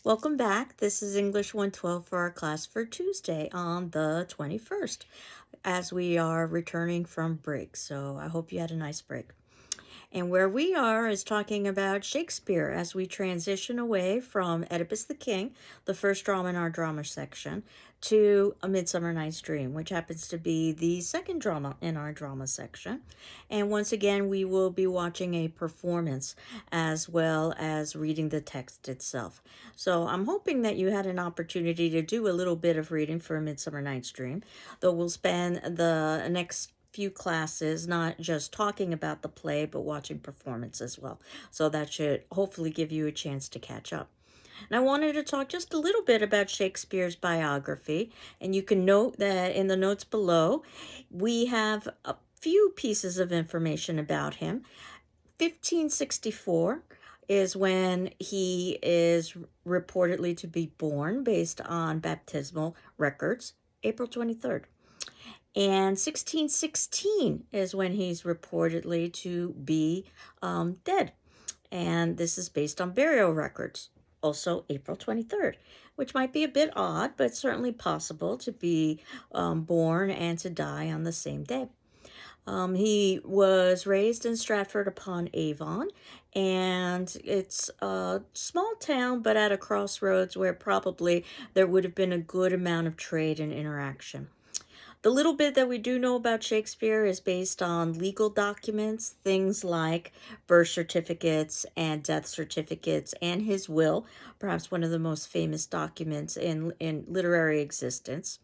Welcome back. This is English 112 for our class for Tuesday on the 21st as we are returning from break. So I hope you had a nice break. And where we are is talking about Shakespeare as we transition away from Oedipus the King, the first drama in our drama section, to A Midsummer Night's Dream, which happens to be the second drama in our drama section. And once again, we will be watching a performance as well as reading the text itself. So I'm hoping that you had an opportunity to do a little bit of reading for A Midsummer Night's Dream, though we'll spend the next few classes not just talking about the play but watching performance as well, so that should hopefully give you a chance to catch up. And I wanted to talk just a little bit about Shakespeare's biography, and you can note that in the notes below we have a few pieces of information about him. 1564 is when he is reportedly to be born based on baptismal records, April 23rd. And 1616 is when he's reportedly to be dead. And this is based on burial records, also April 23rd, which might be a bit odd, but certainly possible to be born and to die on the same day. He was raised in Stratford-upon-Avon, and it's a small town, but at a crossroads where probably there would have been a good amount of trade and interaction. The little bit that we do know about Shakespeare is based on legal documents, things like birth certificates and death certificates, and his will, perhaps one of the most famous documents in literary existence.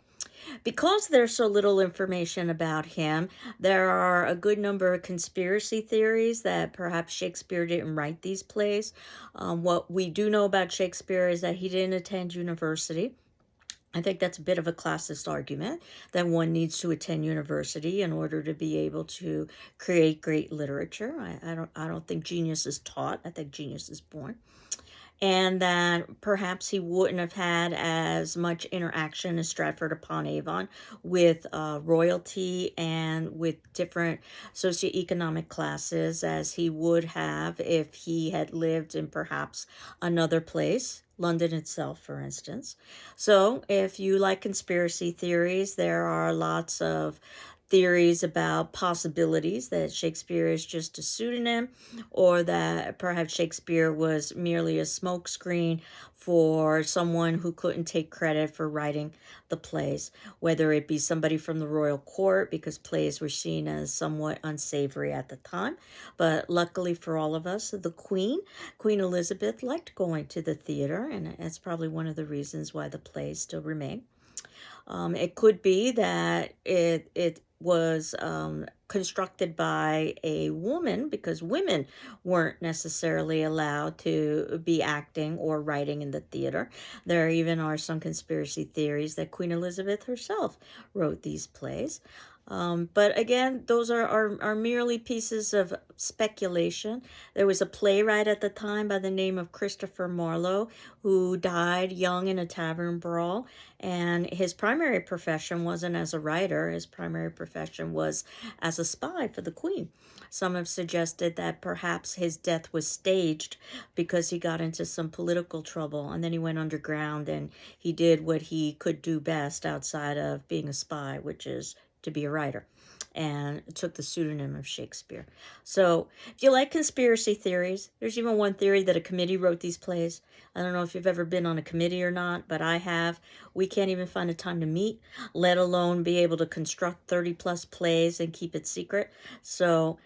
Because there's so little information about him, there are a good number of conspiracy theories that perhaps Shakespeare didn't write these plays. What we do know about Shakespeare is that he didn't attend university. I think that's a bit of a classist argument that one needs to attend university in order to be able to create great literature. I don't think genius is taught. I think genius is born. And that perhaps he wouldn't have had as much interaction as Stratford-upon-Avon with royalty and with different socioeconomic classes as he would have if he had lived in perhaps another place, London itself, for instance. So if you like conspiracy theories, there are lots of theories about possibilities that Shakespeare is just a pseudonym, or that perhaps Shakespeare was merely a smokescreen for someone who couldn't take credit for writing the plays, whether it be somebody from the royal court, because plays were seen as somewhat unsavory at the time. But luckily for all of us, the Queen Elizabeth, liked going to the theater, and that's probably one of the reasons why the plays still remain. It could be that it was constructed by a woman, because women weren't necessarily allowed to be acting or writing in the theater. There even are some conspiracy theories that Queen Elizabeth herself wrote these plays. But again, those are merely pieces of speculation. There was a playwright at the time by the name of Christopher Marlowe who died young in a tavern brawl, and his primary profession wasn't as a writer. His primary profession was as a spy for the Queen. Some have suggested that perhaps his death was staged because he got into some political trouble, and then he went underground and he did what he could do best outside of being a spy, which is to be a writer, and took the pseudonym of Shakespeare. So if you like conspiracy theories, there's even one theory that a committee wrote these plays. I don't know if you've ever been on a committee or not, but I have. We can't even find a time to meet, let alone be able to construct 30 plus plays and keep it secret. So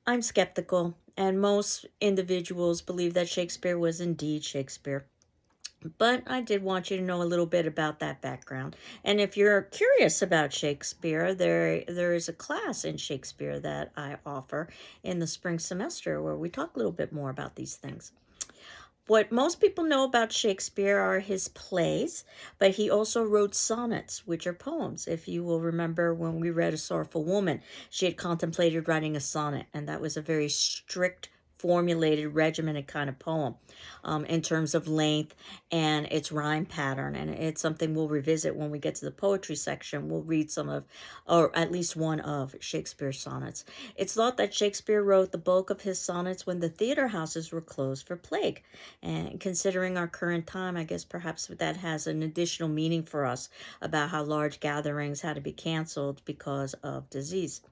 I'm skeptical, and most individuals believe that Shakespeare was indeed Shakespeare. But I did want you to know a little bit about that background. And if you're curious about Shakespeare, there is a class in Shakespeare that I offer in the spring semester where we talk a little bit more about these things. What most people know about Shakespeare are his plays, but he also wrote sonnets, which are poems. If you will remember when we read A Sorrowful Woman, she had contemplated writing a sonnet, and that was a very strict formulated, regimented kind of poem in terms of length and its rhyme pattern. And it's something we'll revisit when we get to the poetry section. We'll read some of, or at least one of, Shakespeare's sonnets. It's thought that Shakespeare wrote the bulk of his sonnets when the theater houses were closed for plague. And considering our current time, I guess perhaps that has an additional meaning for us about how large gatherings had to be canceled because of disease.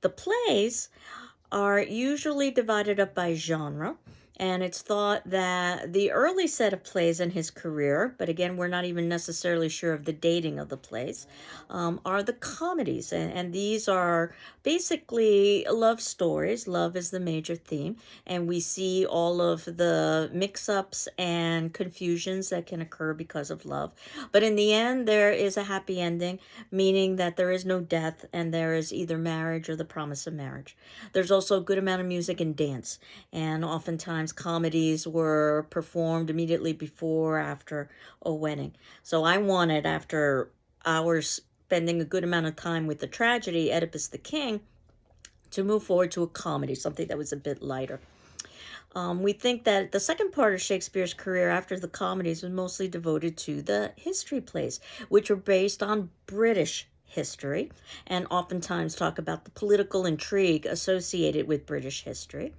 The plays are usually divided up by genre, and it's thought that the early set of plays in his career, but again, we're not even necessarily sure of the dating of the plays, are the comedies. And these are basically love stories. Love is the major theme. And we see all of the mix-ups and confusions that can occur because of love. But in the end, there is a happy ending, meaning that there is no death and there is either marriage or the promise of marriage. There's also a good amount of music and dance. And oftentimes comedies were performed immediately before or after a wedding. So I wanted, after hours spending a good amount of time with the tragedy, Oedipus the King, to move forward to a comedy, something that was a bit lighter. We think that the second part of Shakespeare's career after the comedies was mostly devoted to the history plays, which were based on British history and oftentimes talk about the political intrigue associated with British history.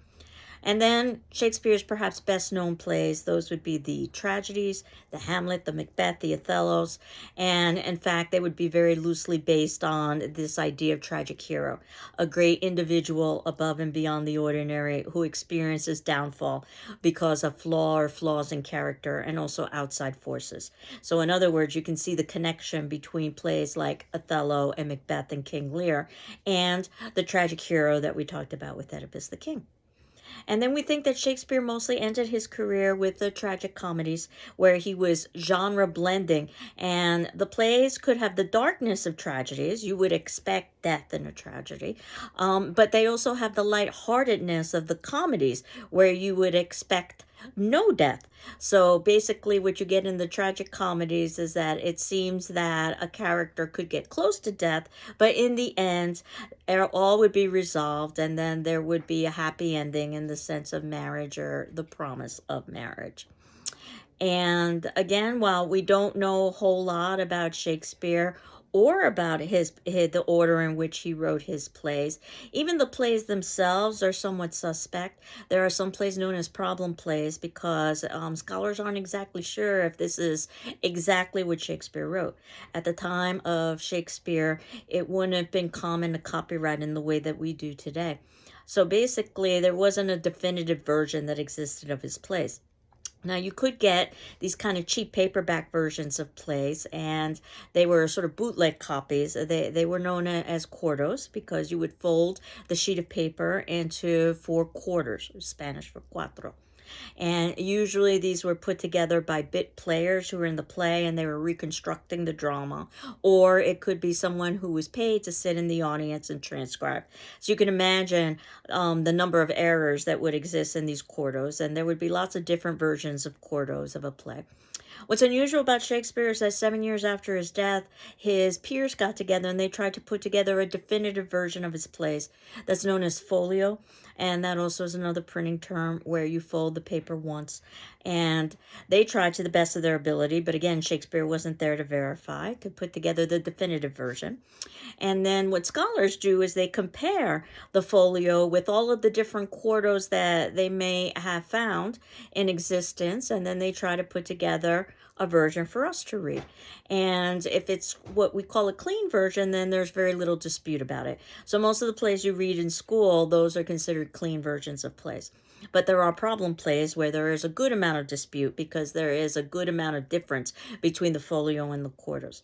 And then Shakespeare's perhaps best known plays, those would be the tragedies, the Hamlet, the Macbeth, the Othellos, and in fact, they would be very loosely based on this idea of tragic hero, a great individual above and beyond the ordinary who experiences downfall because of flaws in character and also outside forces. So in other words, you can see the connection between plays like Othello and Macbeth and King Lear and the tragic hero that we talked about with Oedipus the King. And then we think that Shakespeare mostly ended his career with the tragic comedies, where he was genre blending. And the plays could have the darkness of tragedies. You would expect death in a tragedy. But they also have the lightheartedness of the comedies, where you would expect no death. So basically what you get in the tragic comedies is that it seems that a character could get close to death, but in the end, all would be resolved, and then there would be a happy ending in the sense of marriage or the promise of marriage. And again, while we don't know a whole lot about Shakespeare or about the order in which he wrote his plays, even the plays themselves are somewhat suspect. There are some plays known as problem plays because scholars aren't exactly sure if this is exactly what Shakespeare wrote. At the time of Shakespeare, it wouldn't have been common to copyright in the way that we do today. So basically, there wasn't a definitive version that existed of his plays. Now, you could get these kind of cheap paperback versions of plays, and they were sort of bootleg copies. They were known as quartos because you would fold the sheet of paper into 4 quarters, Spanish for cuatro. And usually these were put together by bit players who were in the play and they were reconstructing the drama. Or it could be someone who was paid to sit in the audience and transcribe. So you can imagine the number of errors that would exist in these quartos. And there would be lots of different versions of quartos of a play. What's unusual about Shakespeare is that 7 years after his death, his peers got together and they tried to put together a definitive version of his plays that's known as folio. And that also is another printing term where you fold the paper once. And they tried to the best of their ability, but again, Shakespeare wasn't there to verify, to put together the definitive version. And then what scholars do is they compare the folio with all of the different quartos that they may have found in existence, and then they try to put together a version for us to read. And if it's what we call a clean version, then there's very little dispute about it. So most of the plays you read in school, those are considered clean versions of plays. But there are problem plays where there is a good amount of dispute because there is a good amount of difference between the folio and the quartos.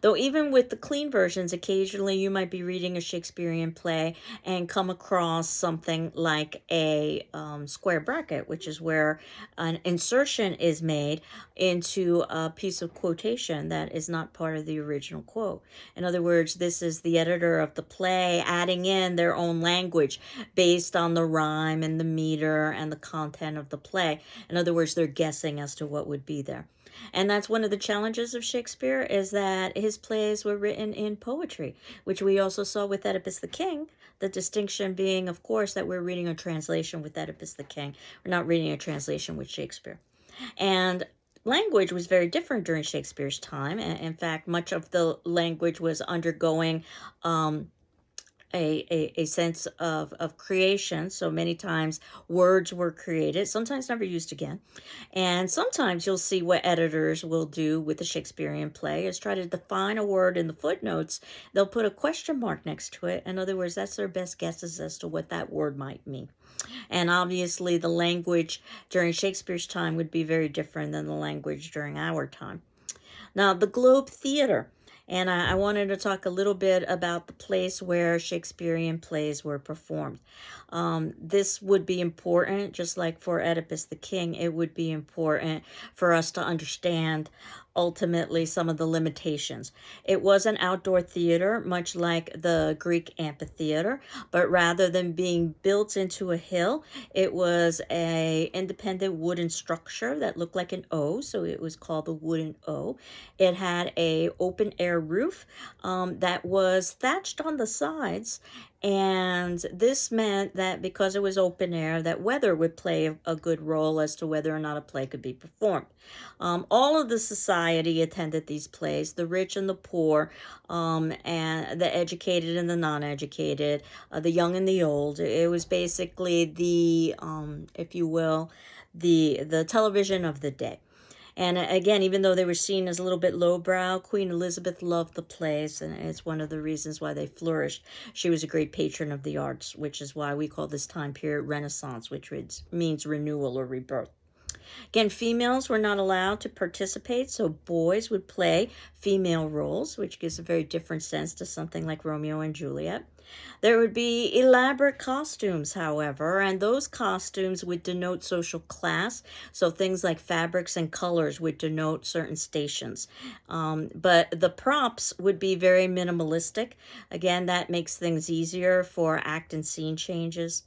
Though even with the clean versions, occasionally you might be reading a Shakespearean play and come across something like a square bracket, which is where an insertion is made into a piece of quotation that is not part of the original quote. In other words, this is the editor of the play adding in their own language based on the rhyme and the meter and the content of the play. In other words, they're guessing as to what would be there. And that's one of the challenges of Shakespeare, is that that his plays were written in poetry, which we also saw with Oedipus the King. The distinction being, of course, that we're reading a translation with Oedipus the King. We're not reading a translation with Shakespeare. And language was very different during Shakespeare's time. In fact, much of the language was undergoing a sense of creation. So many times words were created, sometimes never used again. And sometimes you'll see what editors will do with the Shakespearean play is try to define a word in the footnotes. They'll put a question mark next to it. In other words, that's their best guesses as to what that word might mean. And obviously the language during Shakespeare's time would be very different than the language during our time. Now, the Globe Theater. And I wanted to talk a little bit about the place where Shakespearean plays were performed. This would be important, just like for Oedipus the King, it would be important for us to understand ultimately some of the limitations. It was an outdoor theater, much like the Greek amphitheater, but rather than being built into a hill, it was a independent wooden structure that looked like an O, so it was called the wooden O. It had a open air roof that was thatched on the sides, and this meant that because it was open air, that weather would play a good role as to whether or not a play could be performed. All of the society attended these plays, the rich and the poor, and the educated and the non-educated, the young and the old. It was basically the, if you will, the television of the day. And again, even though they were seen as a little bit lowbrow, Queen Elizabeth loved the plays, and it's one of the reasons why they flourished. She was a great patron of the arts, which is why we call this time period Renaissance, which means renewal or rebirth. Again, females were not allowed to participate, so boys would play female roles, which gives a very different sense to something like Romeo and Juliet. There would be elaborate costumes, however, and those costumes would denote social class. So things like fabrics and colors would denote certain stations. But the props would be very minimalistic. Again, that makes things easier for act and scene changes.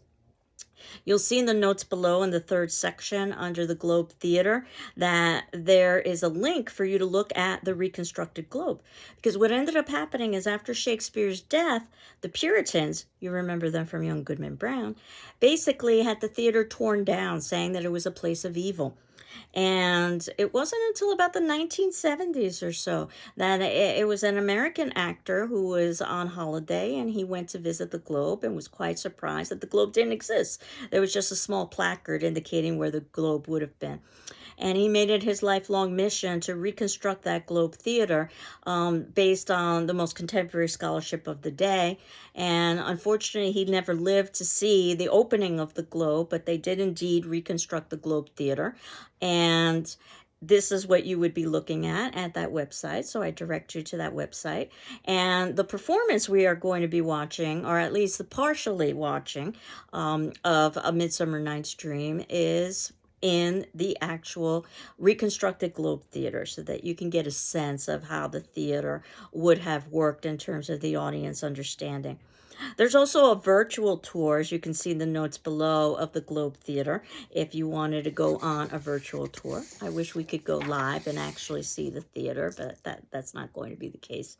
You'll see in the notes below in the third section under the Globe Theater that there is a link for you to look at the Reconstructed Globe. Because what ended up happening is after Shakespeare's death, the Puritans, you remember them from Young Goodman Brown, basically had the theater torn down, saying that it was a place of evil. And it wasn't until about the 1970s or so that it was an American actor who was on holiday, and he went to visit the Globe and was quite surprised that the Globe didn't exist. There was just a small placard indicating where the Globe would have been. And he made it his lifelong mission to reconstruct that Globe Theater based on the most contemporary scholarship of the day. And unfortunately, he never lived to see the opening of the Globe, but they did indeed reconstruct the Globe Theater. And this is what you would be looking at that website. So I direct you to that website. And the performance we are going to be watching, or at least the partially watching, of A Midsummer Night's Dream is in the actual Reconstructed Globe Theater, so that you can get a sense of how the theater would have worked in terms of the audience understanding. There's also a virtual tour, as you can see in the notes below, of the Globe Theater if you wanted to go on a virtual tour. I wish we could go live and actually see the theater, but that's not going to be the case.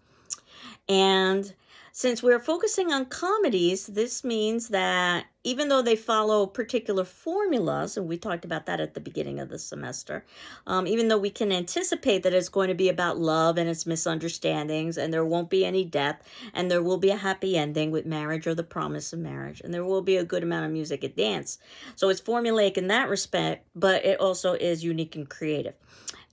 And since we're focusing on comedies, this means that even though they follow particular formulas, and we talked about that at the beginning of the semester, even though we can anticipate that it's going to be about love and its misunderstandings, and there won't be any death, and there will be a happy ending with marriage or the promise of marriage, and there will be a good amount of music and dance. So it's formulaic in that respect, but it also is unique and creative.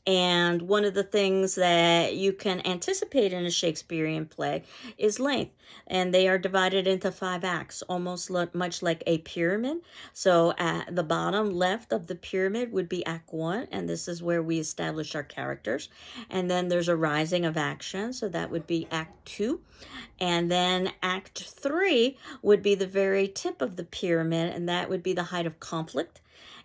And one of the things that you can anticipate in a Shakespearean play is length. And they are divided into 5 acts, almost much like a pyramid. So at the bottom left of the pyramid would be Act 1, and this is where we establish our characters. And then there's a rising of action, so that would be Act 2. And then Act 3 would be the very tip of the pyramid, and that would be the height of conflict.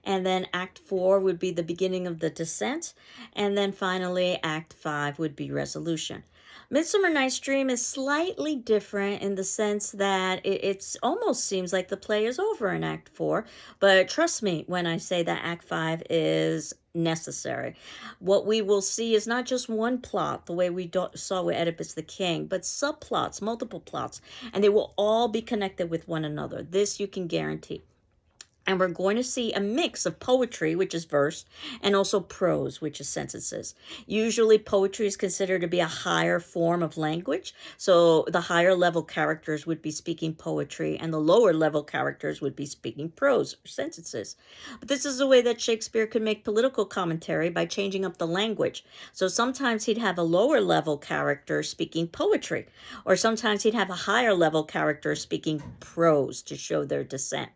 And then Act 4 would be the beginning of the descent. And then finally, Act 5 would be resolution. Midsummer Night's Dream is slightly different in the sense that it almost seems like the play is over in Act 4. But trust me when I say that Act 5 is necessary. What we will see is not just one plot, the way we saw with Oedipus the King, but subplots, multiple plots, and they will all be connected with one another. This you can guarantee. And we're going to see a mix of poetry, which is verse, and also prose, which is sentences. Usually poetry is considered to be a higher form of language. So the higher level characters would be speaking poetry, and the lower level characters would be speaking prose or sentences. But this is the way that Shakespeare could make political commentary by changing up the language. So sometimes he'd have a lower level character speaking poetry, or sometimes he'd have a higher level character speaking prose to show their dissent.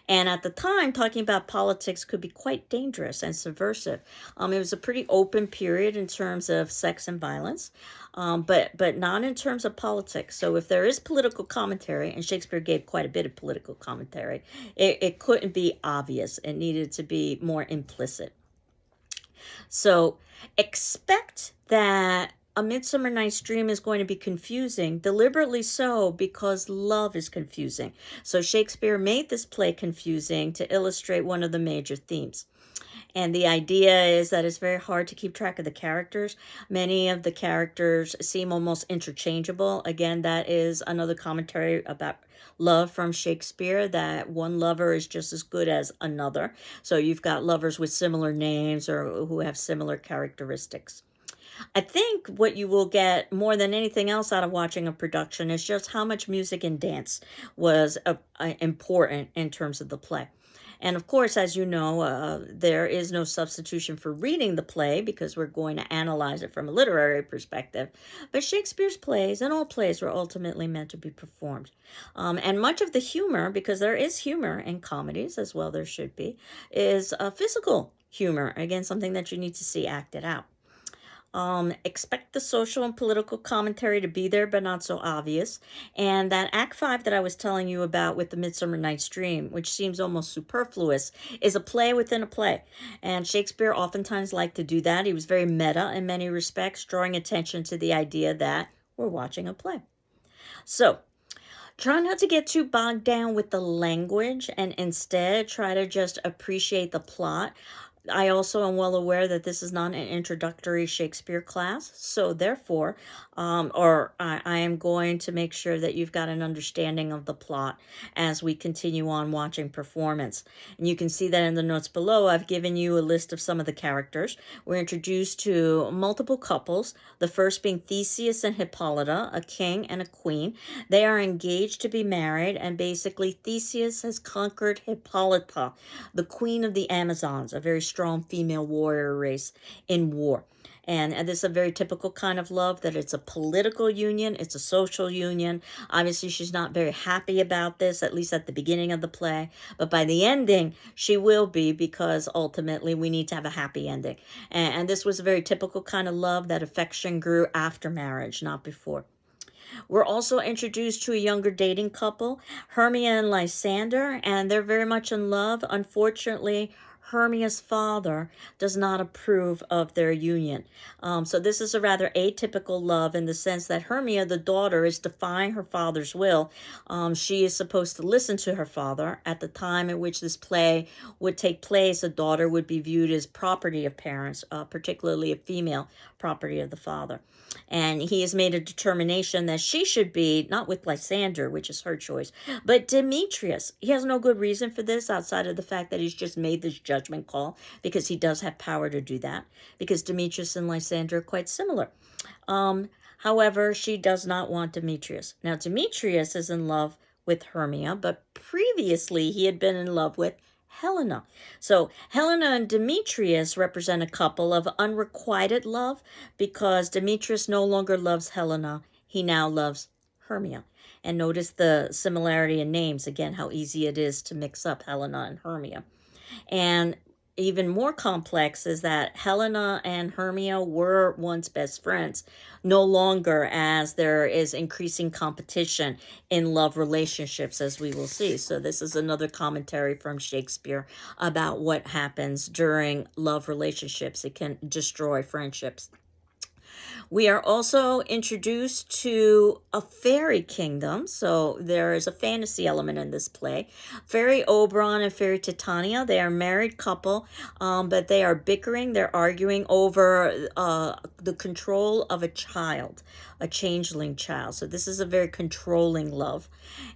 And at the time, talking about politics could be quite dangerous and subversive. It was a pretty open period in terms of sex and violence, but not in terms of politics. So if there is political commentary, and Shakespeare gave quite a bit of political commentary, it couldn't be obvious. It needed to be more implicit. So expect that A Midsummer Night's Dream is going to be confusing, deliberately so, because love is confusing. So Shakespeare made this play confusing to illustrate one of the major themes. And the idea is that it's very hard to keep track of the characters. Many of the characters seem almost interchangeable. Again, that is another commentary about love from Shakespeare, that one lover is just as good as another. So you've got lovers with similar names or who have similar characteristics. I think what you will get more than anything else out of watching a production is just how much music and dance was important in terms of the play. And of course, as you know, there is no substitution for reading the play because we're going to analyze it from a literary perspective. But Shakespeare's plays and all plays were ultimately meant to be performed. And much of the humor, because there is humor in comedies as well, there should be, is physical humor. Again, something that you need to see acted out. Expect the social and political commentary to be there, but not so obvious. And that Act 5 that I was telling you about with the Midsummer Night's Dream, which seems almost superfluous, is a play within a play. And Shakespeare oftentimes liked to do that. He was very meta in many respects, drawing attention to the idea that we're watching a play. So, try not to get too bogged down with the language and instead try to just appreciate the plot. I also am well aware that this is not an introductory Shakespeare class, so therefore, I am going to make sure that you've got an understanding of the plot as we continue on watching performance. And you can see that in the notes below, I've given you a list of some of the characters. We're introduced to multiple couples, the first being Theseus and Hippolyta, a king and a queen. They are engaged to be married, and basically Theseus has conquered Hippolyta, the queen of the Amazons, a very strong female warrior race in war. And this is a very typical kind of love, that it's a political union, it's a social union. Obviously, she's not very happy about this, at least at the beginning of the play. But by the ending, she will be, because ultimately we need to have a happy ending. And this was a very typical kind of love, that affection grew after marriage, not before. We're also introduced to a younger dating couple, Hermia and Lysander, and they're very much in love. Unfortunately, Hermia's father does not approve of their union. So this is a rather atypical love in the sense that Hermia, the daughter, is defying her father's will. She is supposed to listen to her father. At the time in which this play would take place, a daughter would be viewed as property of parents, particularly a female property of the father. And he has made a determination that she should be, not with Lysander, which is her choice, but Demetrius. He has no good reason for this outside of the fact that he's just made this judgment call, because he does have power to do that, because Demetrius and Lysander are quite similar. However, she does not want Demetrius. Now, Demetrius is in love with Hermia, but previously he had been in love with Helena. So Helena and Demetrius represent a couple of unrequited love, because Demetrius no longer loves Helena. He now loves Hermia. And notice the similarity in names. Again, how easy it is to mix up Helena and Hermia. And even more complex is that Helena and Hermia were once best friends, no longer, as there is increasing competition in love relationships, as we will see. So this is another commentary from Shakespeare about what happens during love relationships. It can destroy friendships. We are also introduced to a fairy kingdom, so there is a fantasy element in this play. Fairy Oberon and Fairy Titania, they are a married couple, but they are bickering, they're arguing over the control of a child, a changeling child. So this is a very controlling love.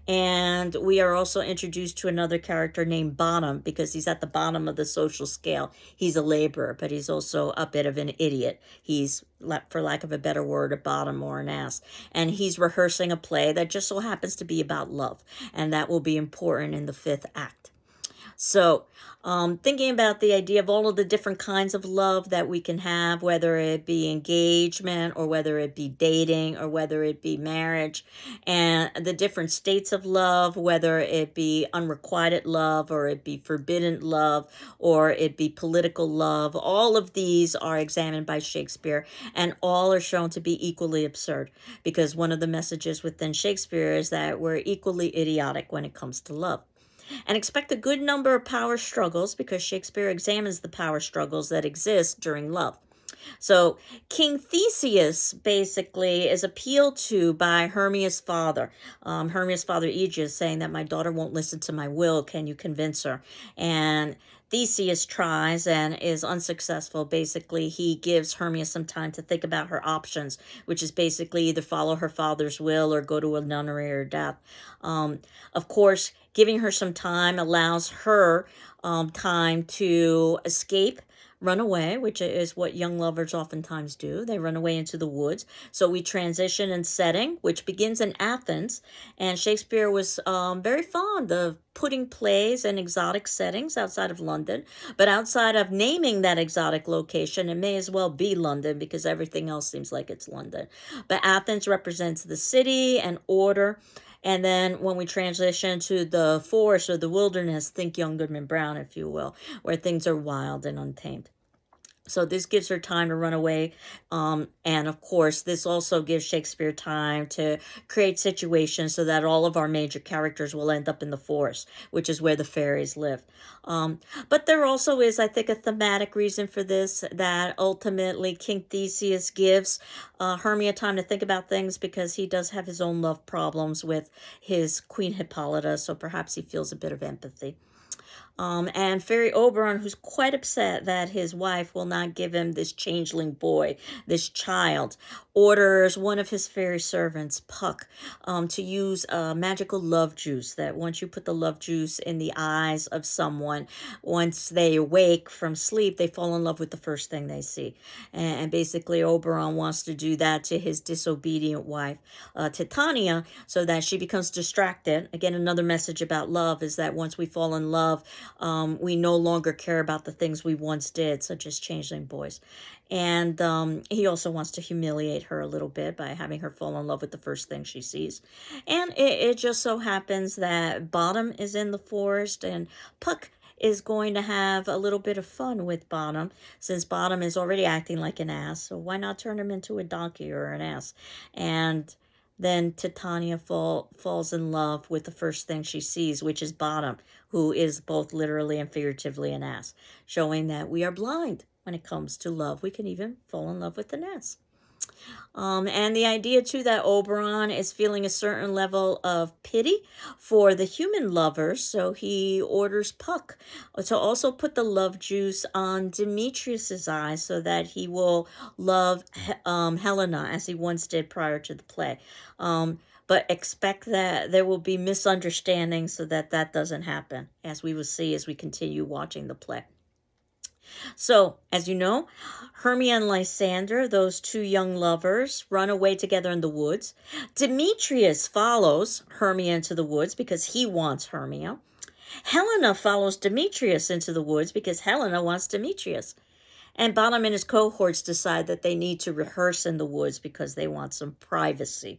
And we are also introduced to another character named Bottom because he's at the bottom of the social scale. He's a laborer, but he's also a bit of an idiot. He's, for lack of a better word, a bottom or an ass. And he's rehearsing a play that just so happens to be about love. And that will be important in the fifth act. So, thinking about the idea of all of the different kinds of love that we can have, whether it be engagement or whether it be dating or whether it be marriage, and the different states of love, whether it be unrequited love or it be forbidden love or it be political love, all of these are examined by Shakespeare and all are shown to be equally absurd because one of the messages within Shakespeare is that we're equally idiotic when it comes to love. And expect a good number of power struggles because Shakespeare examines the power struggles that exist during love. So King Theseus basically is appealed to by Hermia's father. Hermia's father Aegeus saying that my daughter won't listen to my will. Can you convince her? And Theseus tries and is unsuccessful. Basically, he gives Hermia some time to think about her options, which is basically either follow her father's will or go to a nunnery or death. Of course, giving her some time allows her time to escape, run away, which is what young lovers oftentimes do. They run away into the woods. So we transition in setting, which begins in Athens. And Shakespeare was very fond of putting plays in exotic settings outside of London. But outside of naming that exotic location, it may as well be London because everything else seems like it's London. But Athens represents the city and order. And then when we transition to the forest or the wilderness, think Young Goodman Brown, if you will, where things are wild and untamed. So this gives her time to run away. And of course, this also gives Shakespeare time to create situations so that all of our major characters will end up in the forest, which is where the fairies live. But there also is, I think, a thematic reason for this, that ultimately King Theseus gives Hermia time to think about things because he does have his own love problems with his Queen Hippolyta, so perhaps he feels a bit of empathy. And Fairy Oberon, who's quite upset that his wife will not give him this changeling boy, this child, orders one of his fairy servants, Puck, to use a magical love juice, that once you put the love juice in the eyes of someone, once they awake from sleep, they fall in love with the first thing they see. And basically Oberon wants to do that to his disobedient wife, Titania, so that she becomes distracted. Again, another message about love is that once we fall in love, we no longer care about the things we once did, such as changeling boys. And he also wants to humiliate her a little bit by having her fall in love with the first thing she sees. And it just so happens that Bottom is in the forest and Puck is going to have a little bit of fun with Bottom, since Bottom is already acting like an ass. So why not turn him into a donkey or an ass? And then Titania falls in love with the first thing she sees, which is Bottom, who is both literally and figuratively an ass, showing that we are blind when it comes to love. We can even fall in love with an ass. And the idea, too, that Oberon is feeling a certain level of pity for the human lovers, so he orders Puck to also put the love juice on Demetrius's eyes so that he will love Helena as he once did prior to the play. But expect that there will be misunderstandings so that that doesn't happen, as we will see as we continue watching the play. So, as you know, Hermia and Lysander, those two young lovers, run away together in the woods. Demetrius follows Hermia into the woods because he wants Hermia. Helena follows Demetrius into the woods because Helena wants Demetrius. And Bottom and his cohorts decide that they need to rehearse in the woods because they want some privacy.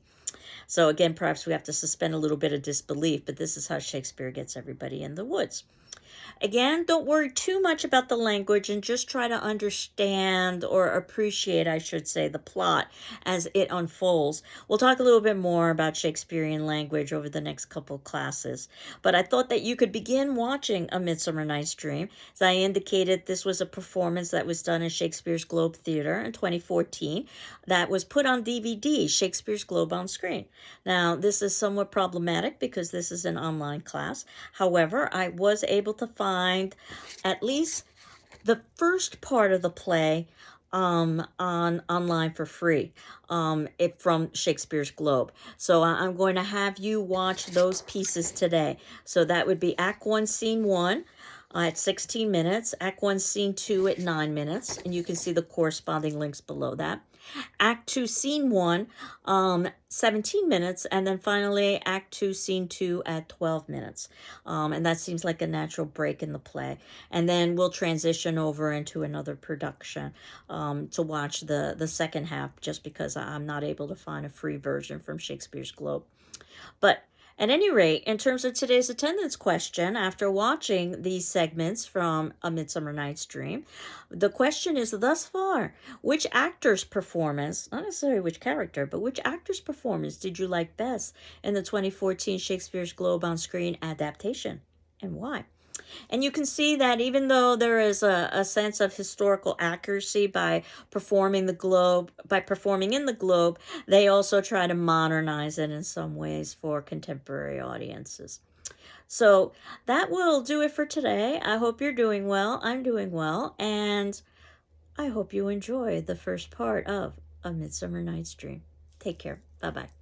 So again, perhaps we have to suspend a little bit of disbelief, but this is how Shakespeare gets everybody in the woods. Again, don't worry too much about the language and just try to understand or appreciate, I should say, the plot as it unfolds. We'll talk a little bit more about Shakespearean language over the next couple of classes. But I thought that you could begin watching A Midsummer Night's Dream. As I indicated, this was a performance that was done in Shakespeare's Globe Theater in 2014 that was put on DVD, Shakespeare's Globe on Screen. Now, this is somewhat problematic because this is an online class. However, I was able to find at least the first part of the play on online for free from Shakespeare's Globe. So I'm going to have you watch those pieces today. So that would be Act 1, Scene 1 at 16 minutes, Act 1, Scene 2 at 9 minutes, and you can see the corresponding links below that. Act 2, Scene 1, 17 minutes, and then finally Act 2, Scene 2 at 12 minutes. And that seems like a natural break in the play. And then we'll transition over into another production to watch the second half, just because I'm not able to find a free version from Shakespeare's Globe. But at any rate, in terms of today's attendance question, after watching these segments from A Midsummer Night's Dream, the question is thus far, which actor's performance, not necessarily which character, but which actor's performance did you like best in the 2014 Shakespeare's Globe on Screen adaptation, and why? And you can see that even though there is a sense of historical accuracy by performing in the Globe, they also try to modernize it in some ways for contemporary audiences. So that will do it for today. I hope you're doing well. I'm doing well. And I hope you enjoy the first part of A Midsummer Night's Dream. Take care. Bye-bye.